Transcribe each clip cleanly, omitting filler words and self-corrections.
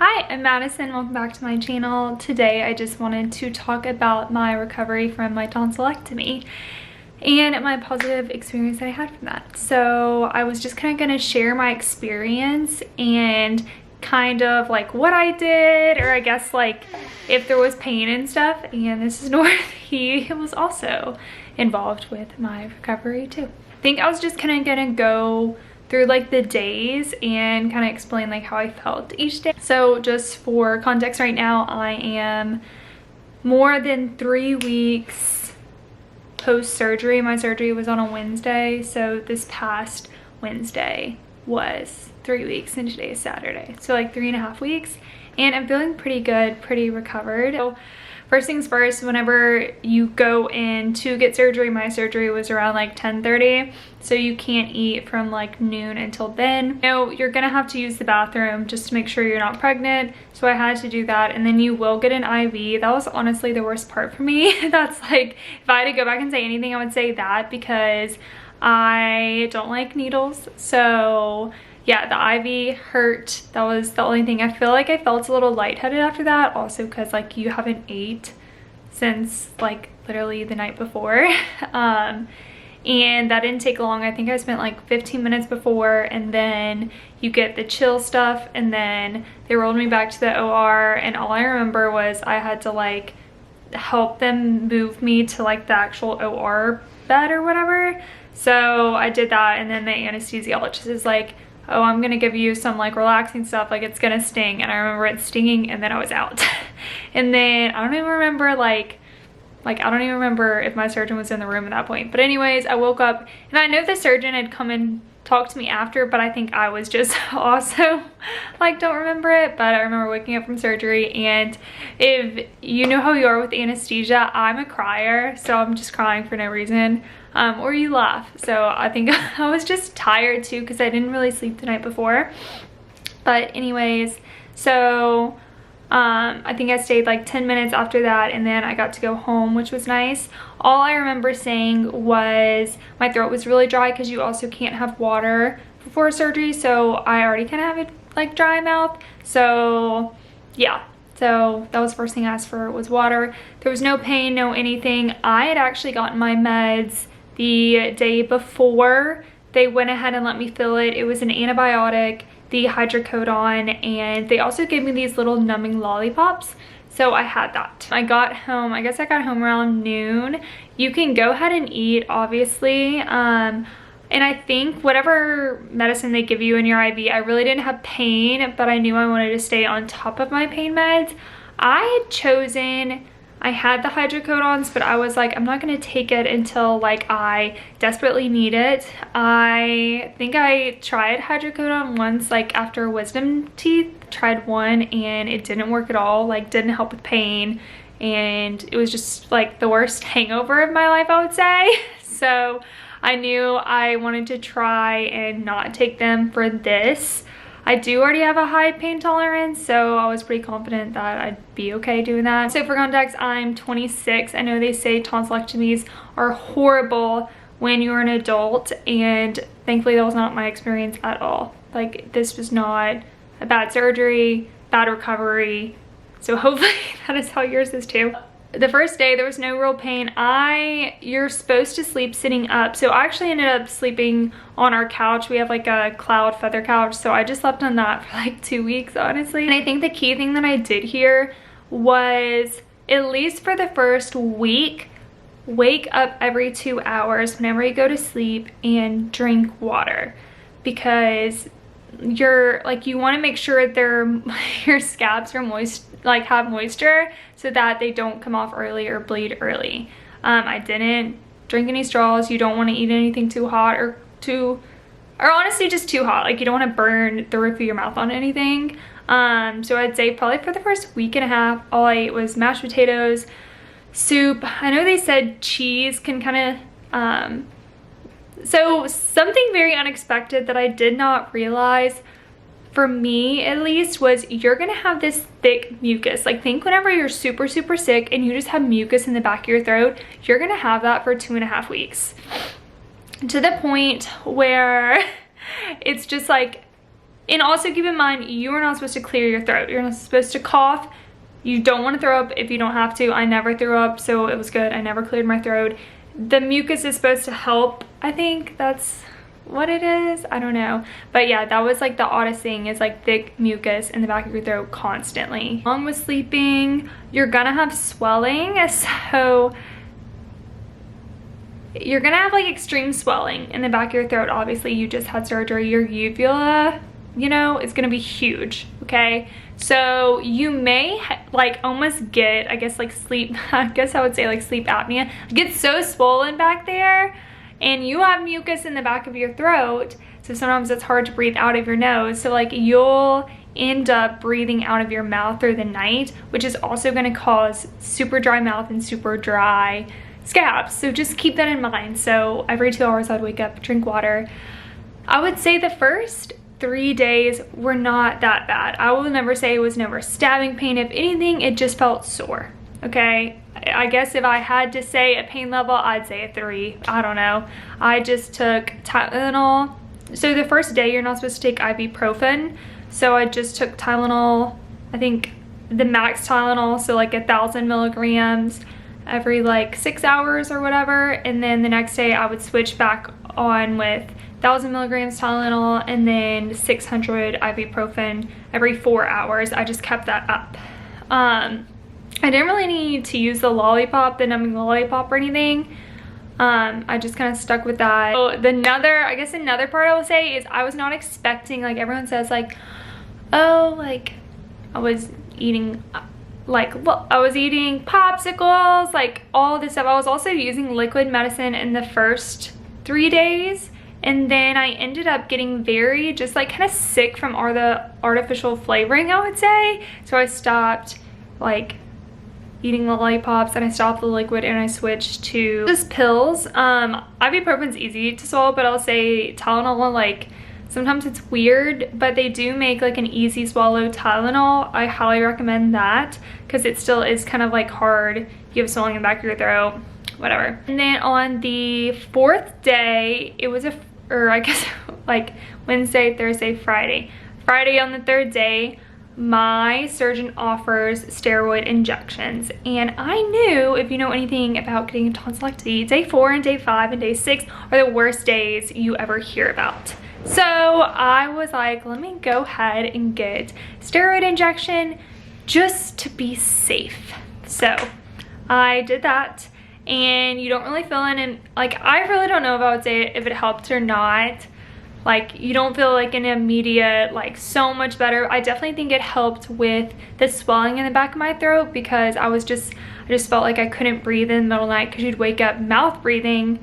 Hi, I'm Madison. Welcome back to my channel. Today I just wanted to talk about my recovery from my tonsillectomy and my positive experience that I had from that. So I was just kind of going to share my experience and kind of like what I did, or I guess like if there was pain and stuff. And this is North. He was also involved with my recovery too. I think I was just kind of gonna go through like the days and kind of explain like how I felt each day. So just for context, right now I am more than 3 weeks post-surgery. My surgery was on a Wednesday, so this past Wednesday was 3 weeks and today is Saturday. So like 3.5 weeks, and I'm feeling pretty good, pretty recovered. So first things first, whenever you go in to get surgery, my surgery was around like 10:30, so you can't eat from like noon until then. You know, you're gonna have to use the bathroom just to make sure you're not pregnant, so I had to do that. And then you will get an IV. That was honestly the worst part for me. That's like, if I had to go back and say anything, I would say that, because I don't like needles. So yeah, the IV hurt. That was the only thing. I feel like I felt a little lightheaded after that, also because like you haven't ate since like literally the night before. And that didn't take long. I think I spent like 15 minutes before, and then you get the chill stuff, and then they rolled me back to the OR, and all I remember was I had to like help them move me to like the actual OR bed or whatever. So I did that, and then the anesthesiologist is like, oh, I'm gonna give you some like relaxing stuff, like it's gonna sting. And I remember it stinging, and then I was out. And then I don't even remember I don't even remember if my surgeon was in the room at that point. But anyways, I woke up, and I know the surgeon had come and talked to me after, but I think I was just also like, don't remember it. But I remember waking up from surgery, and if you know how you are with anesthesia, I'm a crier, so I'm just crying for no reason. Or you laugh. So I think I was just tired too, because I didn't really sleep the night before. But anyways, so I think I stayed like 10 minutes after that, and then I got to go home, which was nice. All I remember saying was my throat was really dry, because you also can't have water before surgery, so I already kind of have a like dry mouth. So yeah, so that was the first thing I asked for, was water. There was no pain, no anything. I had actually gotten my meds the day before they went ahead and let me fill it. It was an antibiotic, the hydrocodone, and they also gave me these little numbing lollipops. So I had that. I got home, I guess I got home around noon. You can go ahead and eat, obviously. And I think whatever medicine they give you in your IV, I really didn't have pain, but I knew I wanted to stay on top of my pain meds. I had the hydrocodones, but I was like, I'm not gonna take it until like I desperately need it. I think I tried hydrocodone once, like after wisdom teeth, tried one, and it didn't work at all, like didn't help with pain. And it was just like the worst hangover of my life, I would say. So I knew I wanted to try and not take them for this. I do already have a high pain tolerance, so I was pretty confident that I'd be okay doing that. So for context, I'm 26. I know they say tonsillectomies are horrible when you're an adult, and thankfully that was not my experience at all. Like, this was not a bad surgery, bad recovery. So hopefully that is how yours is too. The first day, there was no real pain. You're supposed to sleep sitting up. So I actually ended up sleeping on our couch. We have like a cloud feather couch. So I just slept on that for like 2 weeks, honestly. And I think the key thing that I did here was, at least for the first week, wake up every 2 hours whenever you go to sleep and drink water. Because you want to make sure your scabs are moist, like have moisture, so that they don't come off early or bleed early. I didn't drink any straws. You don't want to eat anything too hot or honestly just too hot. Like, you don't want to burn the roof of your mouth on anything. So I'd say probably for the first week and a half, all I ate was mashed potatoes, soup. I know they said cheese can kind of so something very unexpected that I did not realize, for me at least, was you're gonna have this thick mucus. Like, think whenever you're super sick and you just have mucus in the back of your throat, you're gonna have that for 2.5 weeks, to the point where it's just like And also keep in mind, you are not supposed to clear your throat. You're not supposed to cough. You don't want to throw up if you don't have to. I never threw up, so it was good. I never cleared my throat. The mucus is supposed to help. I think that's what it is. I don't know. But yeah, that was like the oddest thing, is like thick mucus in the back of your throat constantly. Along with sleeping, you're gonna have swelling. So you're gonna have like extreme swelling in the back of your throat. Obviously, you just had surgery. Your uvula, you know, is gonna be huge, okay? So you may like almost get, I guess like sleep, I guess I would say like sleep apnea. It gets so swollen back there, and you have mucus in the back of your throat, so sometimes it's hard to breathe out of your nose. So like you'll end up breathing out of your mouth through the night, which is also gonna cause super dry mouth and super dry scabs. So just keep that in mind. So every 2 hours I'd wake up, drink water. I would say the first 3 days were not that bad. I will never say it was never stabbing pain. If anything, it just felt sore, okay? I guess if I had to say a pain level, I'd say a 3. I don't know. I just took Tylenol. So the first day, you're not supposed to take ibuprofen. So I just took Tylenol, I think the max Tylenol, so like 1,000 milligrams every like 6 hours or whatever. And then the next day I would switch back on with 1,000 milligrams Tylenol and then 600 ibuprofen every 4 hours. I just kept that up. I didn't really need to use the lollipop, the numbing lollipop or anything. I just kind of stuck with that. So another part I will say is I was not expecting, like everyone says like, oh, like I was eating popsicles, like all this stuff. I was also using liquid medicine in the first 3 days. And then I ended up getting very just like kind of sick from all the artificial flavoring, I would say. So I stopped like eating the lollipops and I stopped the liquid and I switched to just pills. Ibuprofen's easy to swallow, but I'll say Tylenol, like sometimes it's weird, but they do make like an easy swallow Tylenol. I highly recommend that because it still is kind of like hard. You have swelling in the back of your throat, whatever. And then on the 4th day, it was I guess like Wednesday, Thursday, Friday. Friday on the 3rd day, my surgeon offers steroid injections. And I knew, if you know anything about getting a tonsillectomy, day 4 and day 5 and day 6 are the worst days you ever hear about. So I was like, let me go ahead and get steroid injection just to be safe. So I did that. And you don't really feel like I really don't know if I would say if it helped or not. Like you don't feel like an immediate like so much better. I definitely think it helped with the swelling in the back of my throat because I just felt like I couldn't breathe in the middle of the night because you'd wake up mouth breathing.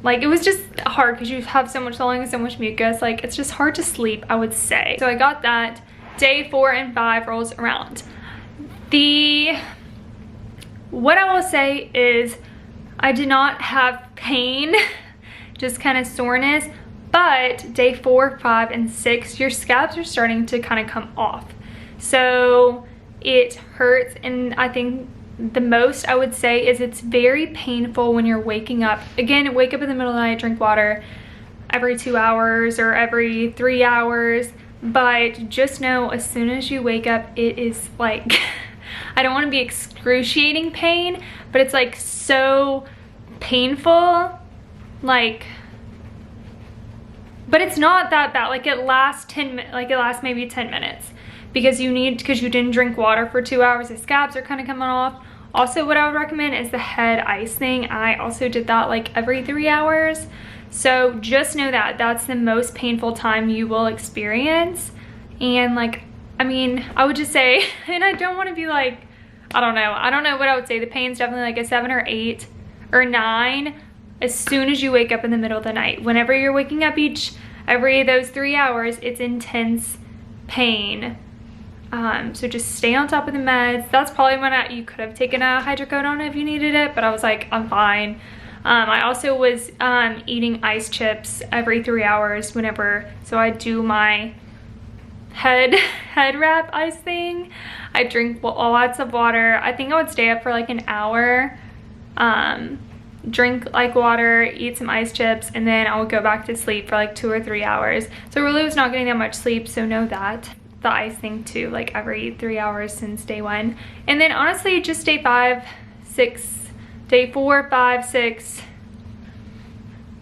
Like it was just hard because you have so much swelling and so much mucus. Like it's just hard to sleep, I would say. So I got that. Day 4 and 5 rolls around. What I will say is I did not have pain, just kind of soreness, but day 4, 5, and 6, your scabs are starting to kind of come off. So it hurts, and I think the most I would say is it's very painful when you're waking up. Again, wake up in the middle of the night, drink water every 2 hours or every 3 hours, but just know as soon as you wake up, it is like... I don't want to be excruciating pain, but it's like so painful, like, but it's not that bad. Like it lasts maybe 10 minutes because you didn't drink water for 2 hours. The scabs are kind of coming off. Also, what I would recommend is the head ice thing. I also did that like every 3 hours. So just know that that's the most painful time you will experience. And like, I mean, I would just say, and I don't want to be like, I don't know what I would say. The pain's definitely like a 7 or 8 or 9 as soon as you wake up in the middle of the night. Whenever you're waking up every of those 3 hours, it's intense pain. So just stay on top of the meds. That's probably when you could have taken a hydrocodone if you needed it, but I was like, I'm fine. I also was eating ice chips every 3 hours so I do my head wrap ice thing. I drink lots of water. I think I would stay up for like an hour. drink like water, eat some ice chips, and then I would go back to sleep for like 2 or 3 hours. So I really was not getting that much sleep, so know that. The ice thing too, like every 3 hours since day 1. And then honestly, just day 5, 6, day 4, 5, 6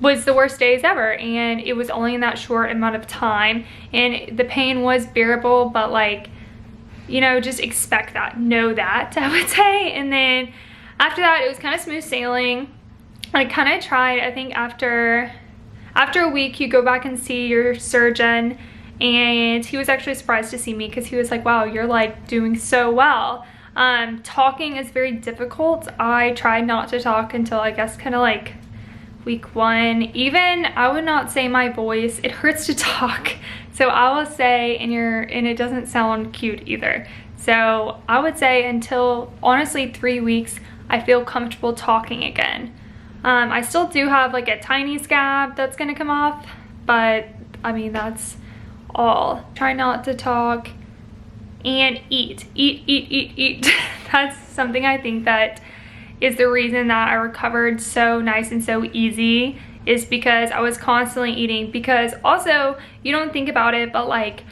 was the worst days ever, and it was only in that short amount of time, and the pain was bearable, but like, you know, just expect that, know that, I would say. And then after that, it was kind of smooth sailing. I kind of tried, I think after a week, you go back and see your surgeon, and he was actually surprised to see me because he was like, wow, you're like doing so well. Talking is very difficult. I tried not to talk until I guess kind of like week 1. Even I would not say my voice, it hurts to talk. So I will say, and it doesn't sound cute either. So I would say until honestly 3 weeks, I feel comfortable talking again. I still do have like a tiny scab that's gonna come off, but I mean, that's all. Try not to talk and eat. That's something I think that is the reason that I recovered so nice and so easy, is because I was constantly eating. Because also, you don't think about it, but like,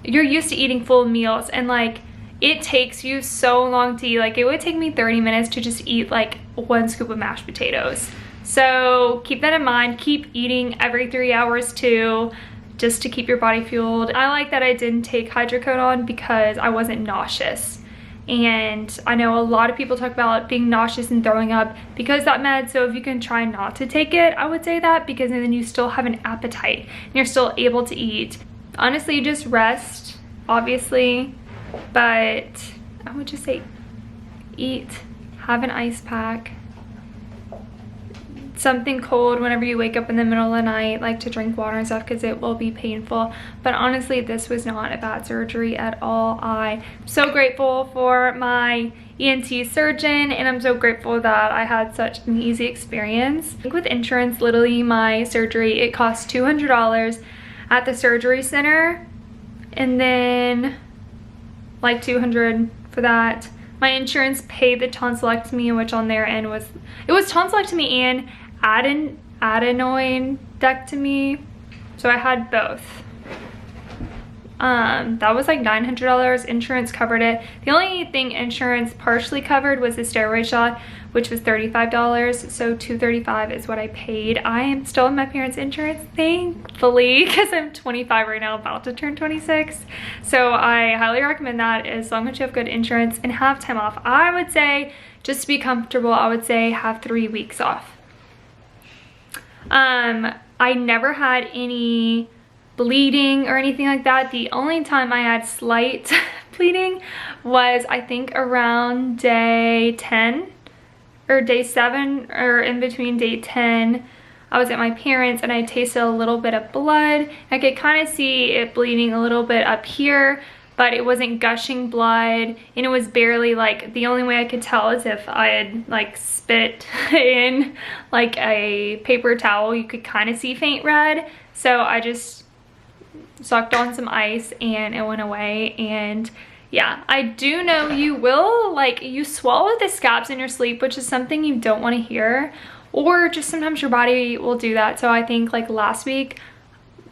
you're used to eating full meals, and like, it takes you so long to eat. Like, it would take me 30 minutes to just eat like 1 scoop of mashed potatoes. So keep that in mind. Keep eating every 3 hours too, just to keep your body fueled. I like that I didn't take hydrocodone because I wasn't nauseous. And I know a lot of people talk about being nauseous and throwing up because of that med. So if you can try not to take it, I would say that, because then you still have an appetite and you're still able to eat. Honestly, just rest, obviously, but I would just say eat, have an ice pack, something cold whenever you wake up in the middle of the night, like to drink water and stuff, because it will be painful. But honestly, this was not a bad surgery at all. I'm so grateful for my ENT surgeon, and I'm so grateful that I had such an easy experience. I think with insurance, literally my surgery, it cost $200 at the surgery center, and then like $200 for that. My insurance paid the tonsillectomy, which on their end was, it was tonsillectomy and adenoidectomy, so I had both. That was like $900. Insurance covered it. The only thing insurance partially covered was the steroid shot, which was $35. So $235 is what I paid. I am still in my parents' insurance, thankfully, because I'm 25 right now, about to turn 26. So I highly recommend that, as long as you have good insurance and have time off. I would say, just to be comfortable, I would say have 3 weeks off. I never had any bleeding or anything like that. The only time I had slight bleeding was, I think, around day 10 or day 7, or in between day 10. I was at my parents' and I tasted a little bit of blood. I could kind of see it bleeding a little bit up here, but it wasn't gushing blood, and it was barely, like, the only way I could tell is if I had like spit in like a paper towel, you could kind of see faint red. So I just sucked on some ice and it went away. And yeah, I do know you will, like, you swallow the scabs in your sleep, which is something you don't want to hear, or just sometimes your body will do that. So I think like last week,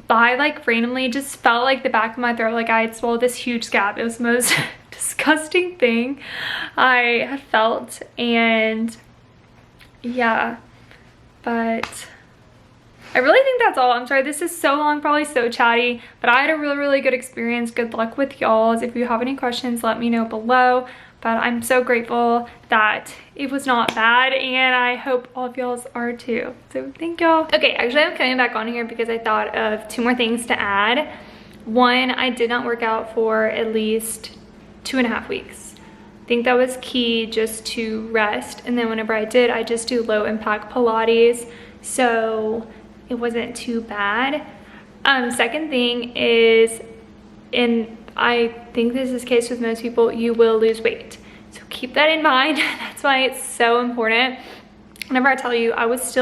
I like randomly just felt like the back of my throat, like I had swallowed this huge scab. It was the most disgusting thing I had felt. And yeah, but I really think that's all. I'm sorry this is so long, probably so chatty, but I had a really good experience. Good luck with y'all's. If you have any questions, let me know below. But I'm so grateful that it was not bad, and I hope all of y'all's are too. So thank y'all. Okay, actually I'm coming back on here because I thought of 2 more things to add. One, I did not work out for at least 2.5 weeks. I think that was key, just to rest. And then whenever I did, I just do low impact Pilates. So it wasn't too bad. Second thing is, and I think this is the case with most people, you will lose weight. So keep that in mind. That's why it's so important. Whenever I tell you, I was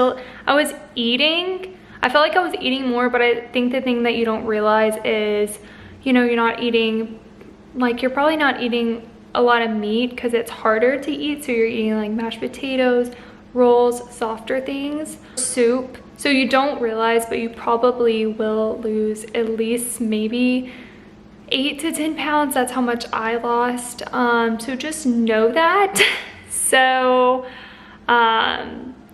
eating, I felt like I was eating more, but I think the thing that you don't realize is, you know, you're not eating, like, you're probably not eating a lot of meat because it's harder to eat. So you're eating like mashed potatoes rolls, softer things, soup. So you don't realize, but you probably will lose at least maybe 8 to 10 pounds. That's how much I lost. So just know that. So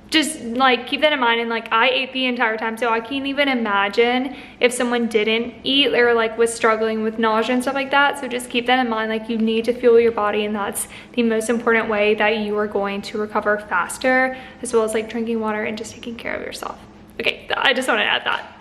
just like keep that in mind. And like I ate the entire time, so I can't even imagine if someone didn't eat or like was struggling with nausea and stuff like that. So just keep that in mind. Like you need to fuel your body, and that's the most important way that you are going to recover faster, as well as like drinking water and just taking care of yourself. Okay, I just want to add that.